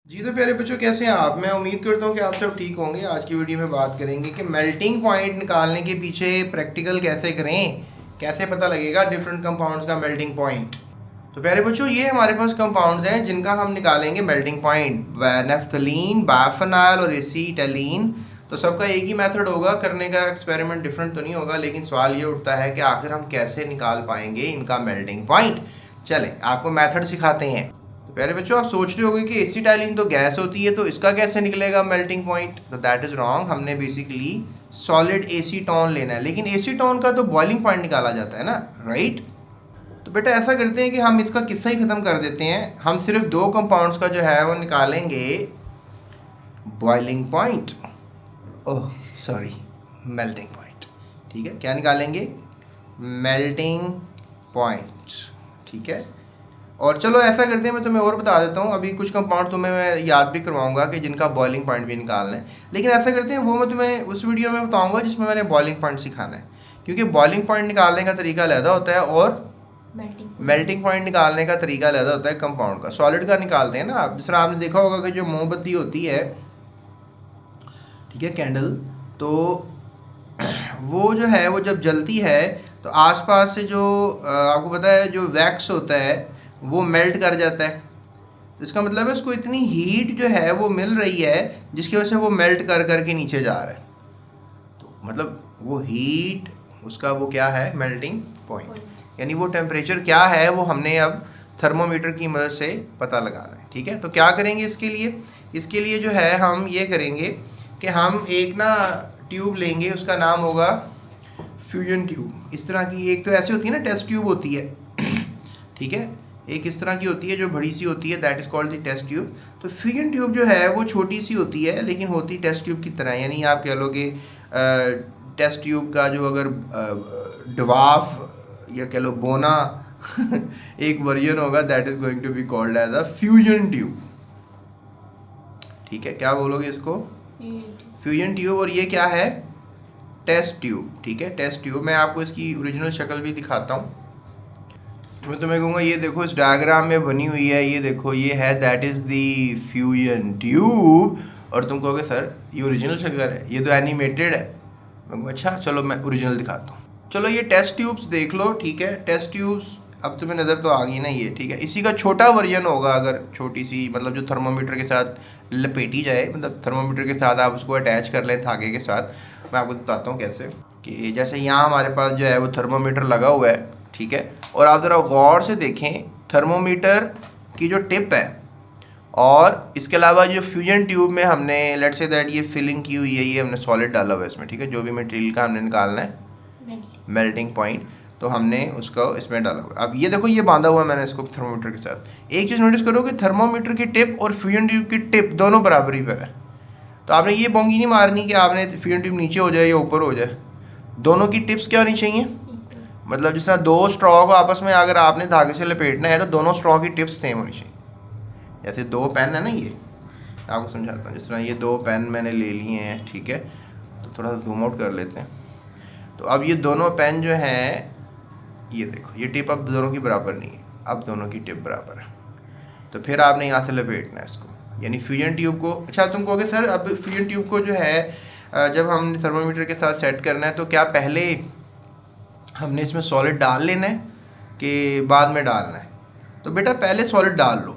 जी तो प्यारे बच्चों, कैसे हैं आप? मैं उम्मीद करता हूँ कि आप सब ठीक होंगे। आज की वीडियो में बात करेंगे कि मेल्टिंग पॉइंट निकालने के पीछे प्रैक्टिकल कैसे करें, कैसे पता लगेगा डिफरेंट कंपाउंड्स का मेल्टिंग पॉइंट। तो प्यारे बच्चों, ये हमारे पास कंपाउंड्स हैं जिनका हम निकालेंगे मेल्टिंग पॉइंट। नेफ्थलीन, बाइफेनॉल और एसीटाइलिन। तो सबका एक ही मेथड होगा करने का, एक्सपेरिमेंट डिफरेंट तो नहीं होगा, लेकिन सवाल ये उठता है कि आखिर हम कैसे निकाल पाएंगे इनका मेल्टिंग पॉइंट। चलें आपको मेथड सिखाते हैं। प्यारे बच्चों, आप सोच रहे होंगे कि एसीटाइलिन तो गैस होती है, तो इसका कैसे निकलेगा मेल्टिंग पॉइंट? तो दैट इज रॉन्ग। हमने बेसिकली सॉलिड एसीटोन लेना है, लेकिन एसीटोन का तो बॉइलिंग पॉइंट निकाला जाता है ना, राइट? तो बेटा ऐसा करते हैं कि हम इसका किस्सा ही ख़त्म कर देते हैं। हम सिर्फ दो कंपाउंड्स का जो है वो निकालेंगे boiling point, oh sorry, melting point. ठीक है, क्या निकालेंगे? Melting point. ठीक है, और चलो ऐसा करते हैं, मैं तुम्हें और बता देता हूँ। अभी कुछ कंपाउंड तुम्हें मैं याद भी करवाऊंगा कि जिनका बॉइलिंग पॉइंट भी निकालना है, लेकिन ऐसा करते हैं वो मैं तुम्हें उस वीडियो में बताऊंगा जिसमें मैंने बॉइलिंग पॉइंट सिखाना है, क्योंकि बॉइलिंग पॉइंट निकालने का तरीका अलग होता है और मेल्टिंग पॉइंट निकालने का तरीका अलग होता है। कंपाउंड का, सॉलिड का निकालते हैं ना आप। जिस तरह आपने देखा होगा कि जो मोमबत्ती होती है, ठीक है, कैंडल, तो वो जो है वो जब जलती है तो आसपास से जो आपको पता है जो वैक्स होता है वो मेल्ट कर जाता है। तो इसका मतलब है उसको इतनी हीट जो है वो मिल रही है जिसकी वजह से वो मेल्ट कर कर के नीचे जा रहा है। तो मतलब वो हीट, उसका वो क्या है? Melting point. यानी वो टेम्परेचर क्या है वो हमने अब थर्मोमीटर की मदद से पता लगाना है। ठीक है, तो क्या करेंगे इसके लिए? इसके लिए जो है हम ये करेंगे कि हम एक ना ट्यूब लेंगे, उसका नाम होगा फ्यूजन ट्यूब। इस तरह की एक तो ऐसे होती है ना, टेस्ट ट्यूब होती है ठीक है, एक इस तरह की होती है जो बड़ी सी होती है, that is called the test tube. तो फ्यूजन ट्यूब जो है वो छोटी सी होती है लेकिन होती टेस्ट ट्यूब की तरह। यानी आप कह लो कि टेस्ट ट्यूब का जो अगर डवाफ या कह लो बोना एक वर्जन होगा, that is going to be called as a fusion tube. ठीक है, क्या बोलोगे इसको? Fusion tube. और ये क्या है? Test tube. ठीक है, टेस्ट ट्यूब। मैं आपको इसकी ओरिजिनल शक्ल भी दिखाता हूँ। मैं तुम्हें कहूँगा ये देखो इस डायग्राम में बनी हुई है, ये देखो ये है, that is the fusion tube. और तुम कहोगे सर ये ओरिजिनल शक्ल है, ये तो एनिमेटेड है। मैं कहूँगा अच्छा चलो मैं ओरिजिनल दिखाता हूँ। चलो ये टेस्ट ट्यूब्स देख लो। ठीक है, टेस्ट ट्यूब्स अब तुम्हें नज़र तो आ गई ना ये। ठीक है, इसी का छोटा वर्जन होगा, अगर छोटी सी, मतलब जो थर्मोमीटर के साथ लपेटी जाए, मतलब थर्मोमीटर के साथ आप उसको अटैच कर लें धागे के साथ। मैं आपको बताता हूँ कैसे। कि जैसे यहाँ हमारे पास जो है वो थर्मोमीटर लगा हुआ है, ठीक है, और आप ज़रा गौर से देखें थर्मोमीटर की जो टिप है, और इसके अलावा जो फ्यूजन ट्यूब में हमने लेट से दैट ये फिलिंग की हुई है, ये हमने सॉलिड डाला हुआ है इसमें। ठीक है, जो भी मटेरियल का हमने निकालना है मेल्टिंग पॉइंट, तो हमने उसको इसमें डाला हुआ है। अब ये देखो ये बांधा हुआ है मैंने इसको थर्मोमीटर के साथ। एक चीज़ नोटिस करो कि थर्मोमीटर की टिप और फ्यूजन ट्यूब की टिप दोनों बराबरी पर है। तो आपने ये बोंगी नहीं मारनी कि आपने फ्यूजन ट्यूब नीचे हो जाए या ऊपर हो जाए। दोनों की टिप्स क्या होनी चाहिए? मतलब जिस तरह दो स्ट्रॉ को आपस में अगर आपने धागे से लपेटना है तो दोनों स्ट्रॉ की टिप्स सेम होनी चाहिए। जैसे दो पेन है ना, ये आपको समझाता हूँ। जिस तरह ये दो पेन मैंने ले लिए हैं, ठीक है, तो थोड़ा सा जूम आउट कर लेते हैं। तो अब ये दोनों पेन जो हैं, ये देखो ये टिप अब दोनों की बराबर नहीं है, अब दोनों की टिप बराबर है। तो फिर आपने यहाँ से लपेटना है इसको, यानी फ्यूजन ट्यूब को। अच्छा तुम कहोगे सर अब फ्यूजन ट्यूब को जो है जब हम थर्मोमीटर के साथ सेट करना है तो क्या पहले हमने इसमें सॉलिड डाल लेना है कि बाद में डालना है? तो बेटा पहले सॉलिड डाल लो,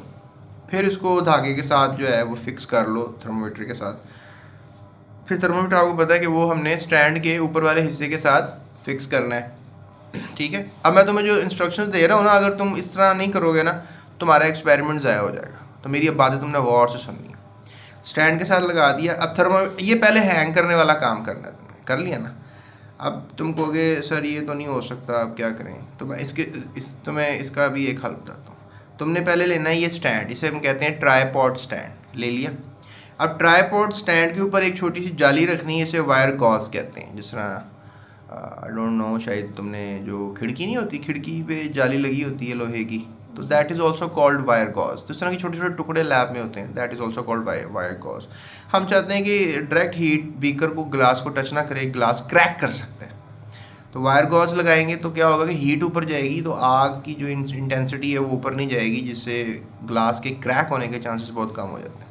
फिर इसको धागे के साथ जो है वो फिक्स कर लो थर्मोमीटर के साथ। फिर थर्मोमीटर आपको पता है कि वो हमने स्टैंड के ऊपर वाले हिस्से के साथ फिक्स करना है। ठीक है, अब मैं तुम्हें जो इंस्ट्रक्शंस दे रहा हूँ ना, अगर तुम इस तरह नहीं करोगे ना तुम्हारा एक्सपेरिमेंट ज़ाया हो जाएगा। तो मेरी अब बातें तुमने गौर से सुननी है। स्टैंड के साथ लगा दिया, अब ये पहले हैंग करने वाला काम करना है, तुमने कर लिया ना। अब तुम कहोगे सर ये तो नहीं हो सकता, अब क्या करें? तो मैं तुम्हें इसका भी एक हल बताता हूँ। तुमने पहले लेना है ये स्टैंड, इसे हम कहते हैं ट्राईपॉड स्टैंड। ले लिया। अब ट्राईपॉड स्टैंड के ऊपर एक छोटी सी जाली रखनी है, इसे वायर गॉज कहते हैं। जिस तरह आई डोंट नो, शायद तुमने जो खिड़की नहीं होती, खिड़की पे जाली लगी होती है लोहे की, तो that is also called wire gauze. तो इस तरह के छोटे छोटे टुकड़े लैब में होते हैं, that is also called wire gauze. हम चाहते हैं कि डायरेक्ट हीट बीकर को, ग्लास को टच ना करे, ग्लास क्रैक कर सकते हैं। तो वायर गॉज लगाएंगे तो क्या होगा कि हीट ऊपर जाएगी, तो आग की जो इंटेंसिटी है वो ऊपर नहीं जाएगी, जिससे ग्लास के क्रैक होने के चांसेस बहुत कम हो जाते हैं।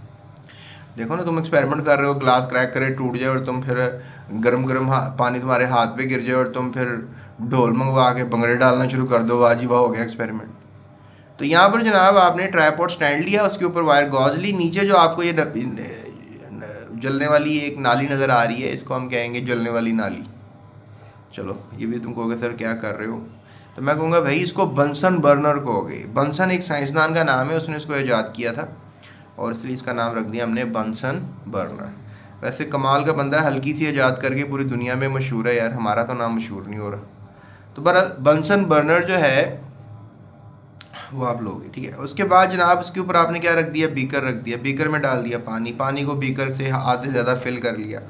देखो ना, तुम एक्सपेरिमेंट कर रहे हो, ग्लास क्रैक करे टूट जाए और तुम फिर गरम गरम पानी तुम्हारे हाथ पे गिर जाए और तुम फिर ढोल मंगवा के भंगड़े डालना शुरू कर दो, वाह जी वाह, हो गया एक्सपेरिमेंट। तो यहाँ पर जनाब आपने ट्राइपॉड स्टैंड लिया, उसके ऊपर वायर गॉज ली, नीचे जो आपको ये जलने वाली एक नाली नज़र आ रही है, इसको हम कहेंगे जलने वाली नाली। चलो ये भी तुम कहोगे सर क्या कर रहे हो, तो मैं कहूँगा भाई इसको बंसन बर्नर कहोगे। बंसन एक साइंसदान का नाम है, उसने इसको ईजाद किया था और इसलिए इसका नाम रख दिया हमने बंसन बर्नर। वैसे कमाल का बंदा है, हल्की सी ईजाद करके पूरी दुनिया में मशहूर है यार, हमारा तो नाम मशहूर नहीं हो रहा। तो बहरहाल बंसन बर्नर जो है वो आप लोगे, ठीक है। उसके बाद जनाब इसके ऊपर आपने क्या रख दिया, बीकर रख दिया, बीकर में डाल दिया पानी, पानी को बीकर से आधे से ज़्यादा फिल कर लिया।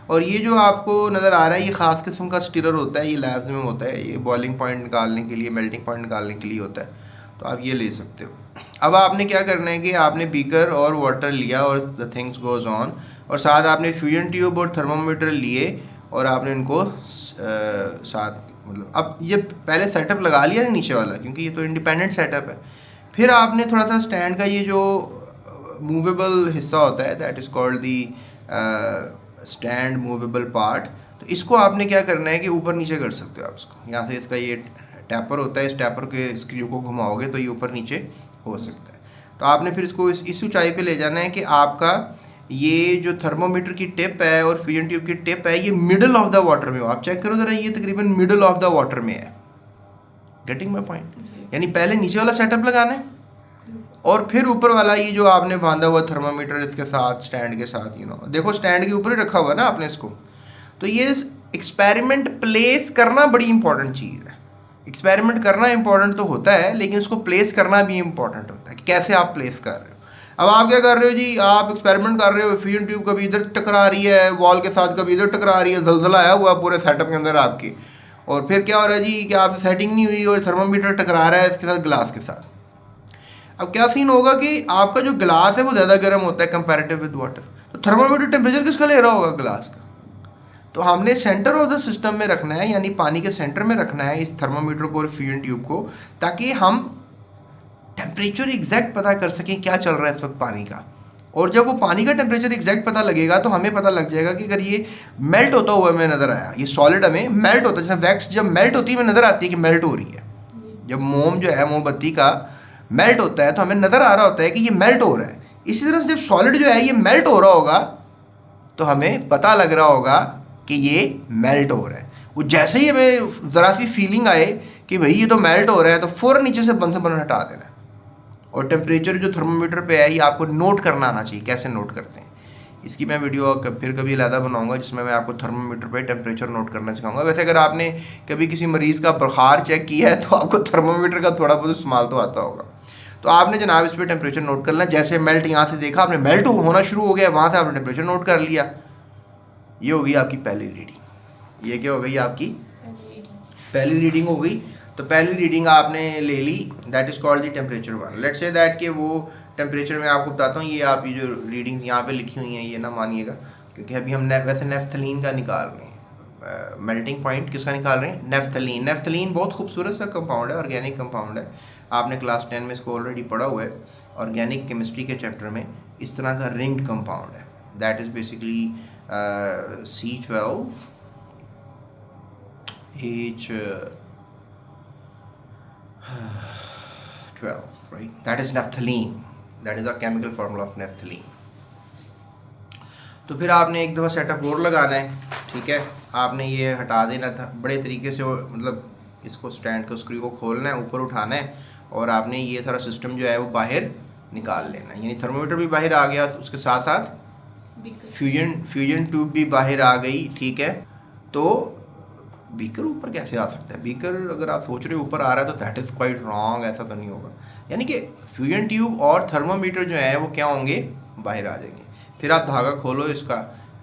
और ये जो आपको नज़र आ रहा है ये ख़ास किस्म का स्टिरर होता है, ये लैब्स में होता है, ये बॉइलिंग पॉइंट निकालने के लिए, मेल्टिंग पॉइंट निकालने के लिए होता है, तो आप ये ले सकते हो। अब आपने क्या करना है कि आपने बीकर और वाटर लिया और द थिंग्स गोज़ ऑन, और साथ आपने फ्यूजन ट्यूब और थर्मामीटर लिए और आपने इनको साथ, मतलब अब ये पहले सेटअप लगा लिया ना नीचे वाला, क्योंकि ये तो इंडिपेंडेंट सेटअप है। फिर आपने थोड़ा सा स्टैंड का ये जो मूवेबल हिस्सा होता है, that is called the stand movable part, तो इसको आपने क्या करना है कि ऊपर नीचे कर सकते हो आप इसको। यहाँ से इसका ये टैपर होता है, इस टैपर के स्क्रू को घुमाओगे तो ये ऊपर नीचे हो सकता है। तो आपने फिर इसको इस ऊंचाई पे ले जाना है कि आपका ये जो थर्मोमीटर की टिप है और फ्यूजन ट्यूब की टिप है ये मिडल ऑफ द वाटर में हो। आप चेक करो ज़रा, ये तकरीबन मिडल ऑफ द वाटर में है। Getting my point? यानी पहले नीचे वाला सेटअप लगाना है और फिर ऊपर वाला ये जो आपने बांधा हुआ थर्मामीटर इसके साथ, स्टैंड के साथ, देखो स्टैंड के ऊपर ही रखा हुआ है ना आपने इसको। तो ये एक्सपेरिमेंट प्लेस करना बड़ी इंपॉर्टेंट चीज़ है। एक्सपेरिमेंट करना इंपॉर्टेंट तो होता है, लेकिन उसको प्लेस करना भी इंपॉर्टेंट होता है कि कैसे आप प्लेस कर रहे हो। अब आप क्या कर रहे हो जी, आप एक्सपेरिमेंट कर रहे हो, फ्यूजन ट्यूब कभी इधर टकरा रही है वॉल के साथ, कभी इधर टकरा रही है, जलजला आया हुआ पूरे सेटअप के अंदर आपके, और फिर क्या हो रहा है जी कि आपसे सेटिंग नहीं हुई और थर्मामीटर टकरा रहा है इसके साथ, ग्लास के साथ। अब क्या सीन होगा कि आपका जो ग्लास है वो ज़्यादा गर्म होता है कंपैरेटिव विद वाटर, तो थर्मामीटर टेम्परेचर किसका ले रहा होगा, ग्लास का। तो हमने सेंटर ऑफ द सिस्टम में रखना है, यानी पानी के सेंटर में रखना है इस थर्मामीटर को और फ्यूजन ट्यूब को, ताकि हम टेम्परेचर एग्जैक्ट पता कर सकें क्या चल रहा है इस वक्त पानी का। और जब वो पानी का टेम्परेचर एग्जैक्ट पता लगेगा तो हमें पता लग जाएगा कि अगर ये मेल्ट होता हुआ हमें नज़र आया, ये सॉलिड हमें मेल्ट होता है, जैसे वैक्स जब मेल्ट होती है हमें नज़र आती है कि मेल्ट हो रही है। जब मोम जो है मोमबत्ती का मेल्ट होता है तो हमें नज़र आ रहा होता है कि ये मेल्ट हो रहा है। इसी तरह से जब सॉलिड जो है ये मेल्ट हो रहा होगा तो हमें पता लग रहा होगा कि ये मेल्ट हो रहा है। वो जैसे ही हमें ज़रा सी फीलिंग आए कि भाई ये तो मेल्ट हो रहा है, तो फ़ौरन नीचे से बंसन बन हटा देना है। और टेम्परेचर जो थर्मोमीटर पे है ये आपको नोट करना आना चाहिए, कैसे नोट करते हैं इसकी मैं वीडियो फिर कभी अलग बनाऊंगा जिसमें मैं आपको थर्मोमीटर पे टेम्परेचर नोट करना सिखाऊंगा। वैसे अगर आपने कभी किसी मरीज़ का बुखार चेक किया है तो आपको थर्मोमीटर का थोड़ा बहुत इस्तेमाल तो आता होगा। तो आपने जनाब इस पर टेम्परेचर नोट करना, जैसे मेल्ट यहाँ से देखा आपने मेल्ट होना शुरू हो गया, वहाँ से आपने टेम्परेचर नोट कर लिया। ये हो गई आपकी पहली रीडिंग। ये क्या हो गई आपकी पहली रीडिंग हो गई। तो पहली रीडिंग आपने ले ली, that is called the temperature one. Let's say that कि वो टेम्परेचर मैं आपको बताता हूँ, ये आपकी जो रीडिंग्स यहाँ पे लिखी हुई हैं ये ना मानिएगा, क्योंकि अभी हम वैसे नेफ्थलीन का निकाल रहे हैं, मेल्टिंग पॉइंट किसका निकाल रहे हैं, नेफ्थलीन। नेफ्थलीन बहुत खूबसूरत सा कंपाउंड है, ऑर्गेनिक कंपाउंड है। आपने क्लास 10 में इसको ऑलरेडी पढ़ा हुआ है, ऑर्गेनिक केमिस्ट्री के चैप्टर में। इस तरह का रिंग्ड कंपाउंड है, that is basically C12 H12, right? That is naphthalene. That is the chemical formula of naphthalene. तो फिर आपने एक दफ़ा सेटअप और लगाना है, ठीक है। आपने ये हटा देना था बड़े तरीके से, मतलब इसको स्टैंड को स्क्रू को खोलना है, ऊपर उठाना है और आपने ये सारा सिस्टम जो है वो बाहर निकाल लेना है। यानी थर्मोमीटर भी बाहर आ गया, उसके साथ साथ फ्यूजन ट्यूब भी बाहर आ गई, ठीक है। तो बीकर ऊपर कैसे आ सकता है? बीकर अगर आप सोच रहे हो ऊपर आ रहा है तो दैट इज़ क्वाइट रॉन्ग, ऐसा तो नहीं होगा। यानी कि फ्यूजन ट्यूब और थर्मोमीटर जो है वो क्या होंगे, बाहर आ जाएंगे। फिर आप धागा खोलो इसका,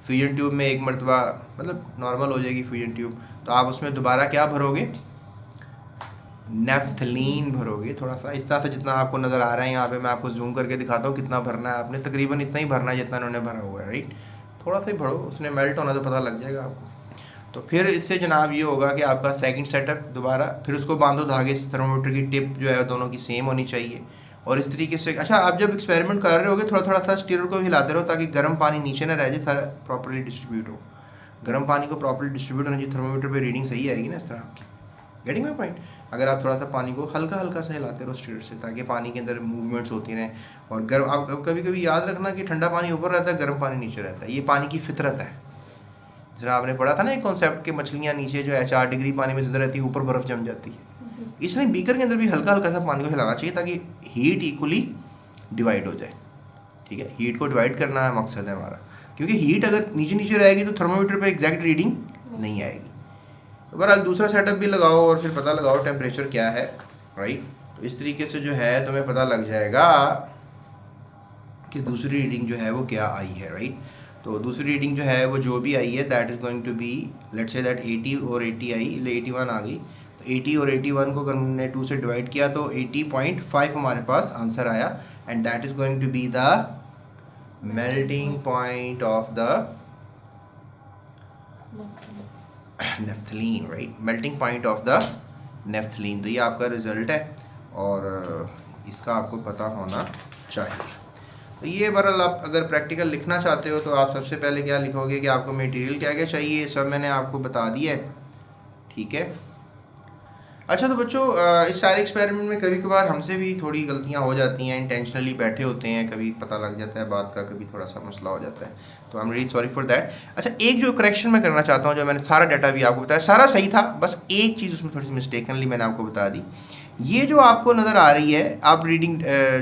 फ्यूजन ट्यूब में एक मरतबा मतलब नॉर्मल हो जाएगी फ्यूजन ट्यूब, तो आप उसमें दोबारा क्या भरोगे, नेफ्थलीन भरोगे। थोड़ा सा इतना सा जितना आपको नज़र आ रहा है यहाँ पे, मैं आपको जूम करके दिखाता हूँ कितना भरना है आपने। तकरीबन इतना ही भरना है जितना उन्होंने भरा हुआ है, राइट। थोड़ा सा ही भरो, उसने मेल्ट होना तो पता लग जाएगा आपको। तो फिर इससे जनाब ये होगा कि आपका सेकंड सेटअप दोबारा, फिर उसको बांधो धागे से, थर्मोमीटर की टिप जो है दोनों की सेम होनी चाहिए। और इस तरीके से। अच्छा, आप जब एक्सपेरिमेंट कर रहे होगे थोड़ा थोड़ा सा स्टीयर को हिलाते रहो ताकि गर्म पानी नीचे ना रह जाए, सारा प्रॉपर्ली डिस्ट्रीब्यूट हो। गर्म पानी को प्रॉपर्ली डिस्ट्रीब्यूट होना चाहिए, थर्मोमीटर पे रीडिंग सही आएगी ना इस तरह आपकी। Getting my point? अगर आप थोड़ा सा पानी को हल्का हल्का सा हिलाते रहो स्टीयर से ताकि पानी के अंदर मूवमेंट्स होती रहें। और गर्म, आप कभी कभी याद रखना कि ठंडा पानी ऊपर रहता है, गर्म पानी नीचे रहता है, ये पानी की फितरत है। जरा आपने पढ़ा था ना एक कॉन्सेप्ट कि मछलियाँ नीचे जो है 4 डिग्री पानी में ज़िंदा रहती है, ऊपर बर्फ़ जम जाती है। इसलिए बीकर के अंदर भी हल्का हल्का सा पानी को हिलाना चाहिए ताकि हीट इक्वली डिवाइड हो जाए। ठीक है, हीट को डिवाइड करना है मकसद है हमारा, क्योंकि हीट अगर नीचे नीचे रहेगी तो थर्मोमीटर पे एग्जैक्ट रीडिंग नहीं आएगी। तो बहरहाल दूसरा सेटअप भी लगाओ और फिर पता लगाओ टेम्परेचर क्या है, राइट। तो इस तरीके से जो है तुम्हें पता लग जाएगा कि दूसरी रीडिंग जो है वो क्या आई है, राइट। तो दूसरी रीडिंग जो है वो जो भी आई है that is going to be, let's say that 80 और 80 आई, 81 आ गई। 80 और 81 को अगर हमने 2 से डिवाइड किया तो 80.5 हमारे पास आंसर आया, and that is going to be the melting point of the naphthalene, right. Melting point of the naphthalene. तो ये आपका रिजल्ट है और इसका आपको पता होना चाहिए। तो ये बहरहाल आप अगर प्रैक्टिकल लिखना चाहते हो तो आप सबसे पहले क्या लिखोगे कि आपको मटेरियल क्या क्या चाहिए, सब मैंने आपको बता दिया है, ठीक है। अच्छा, तो बच्चों इस सारे एक्सपेरिमेंट में कभी कभार हमसे भी थोड़ी गलतियां हो जाती हैं, इंटेंशनली बैठे होते हैं, कभी पता लग जाता है बात का, कभी थोड़ा सा मसला हो जाता है, तो I am really sorry for that. अच्छा, एक जो करेक्शन मैं करना चाहता हूँ, जो मैंने सारा डाटा भी आपको बताया सारा सही था, बस एक चीज़ उसमें थोड़ी सी मिस्टेकनली मैंने आपको बता दी। ये जो आपको नज़र आ रही है, आप रीडिंग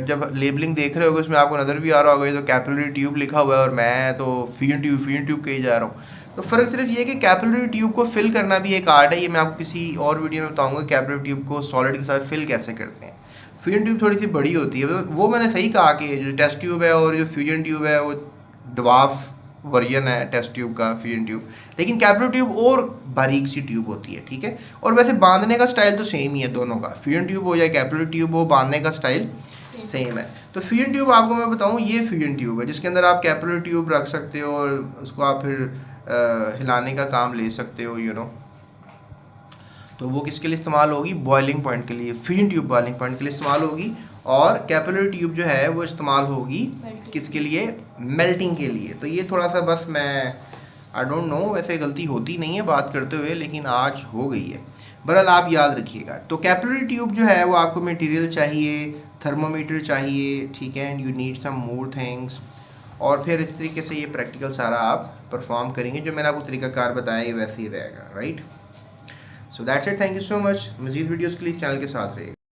जब लेबलिंग देख रहे होगे उसमें आपको नज़र भी आ रहा होगा, ये तो कैपिलरी ट्यूब लिखा हुआ है और मैं तो फियन ट्यूब कही जा रहा हूँ। तो फ़र्क सिर्फ ये है कि कैपिलरी ट्यूब को फिल करना भी एक आर्ट है। ये मैं आपको किसी और वीडियो में बताऊंगा कैपिलरी ट्यूब को सॉलिड के साथ फिल कैसे करते हैं। फ्यूजन ट्यूब थोड़ी सी बड़ी होती है, वो मैंने सही कहा कि जो टेस्ट ट्यूब है और जो फ्यूजन ट्यूब है वो डवार्फ वर्जन है टेस्ट ट्यूब का, फ्यूजन ट्यूब। लेकिन कैपिलरी ट्यूब और बारीक सी ट्यूब होती है, ठीक है। और वैसे बांधने का स्टाइल तो सेम ही है दोनों का, फ्यूजन ट्यूब हो या कैपिलरी ट्यूब हो, बांधने का स्टाइल सेम है। तो फ्यूजन ट्यूब आपको मैं बताऊँ, ये फ्यूजन ट्यूब है जिसके अंदर आप कैपिलरी ट्यूब रख सकते हो और उसको आप फिर हिलाने का काम ले सकते हो, यू नो। तो वो किसके लिए इस्तेमाल होगी? बॉइलिंग पॉइंट के लिए। फ्यूजन ट्यूब बॉइलिंग पॉइंट के लिए इस्तेमाल होगी और कैपिलरी ट्यूब जो है वो इस्तेमाल होगी किसके लिए? मेल्टिंग के लिए। तो ये थोड़ा सा बस मैं आई डोंट नो, वैसे गलती होती नहीं है बात करते हुए, लेकिन आज हो गई है। बहरहाल आप याद रखिएगा। तो कैपिलरी ट्यूब जो है वो आपको मटेरियल चाहिए, थर्मोमीटर चाहिए, ठीक है, and you need some more things. और फिर इस तरीके से ये प्रैक्टिकल सारा आप परफॉर्म करेंगे, जो मैंने आपको तरीकाकार बताया ये वैसे ही रहेगा, right. So that's it, thank you so much. मज़ीद वीडियोज़ के लिए इस चैनल के साथ रहिएगा।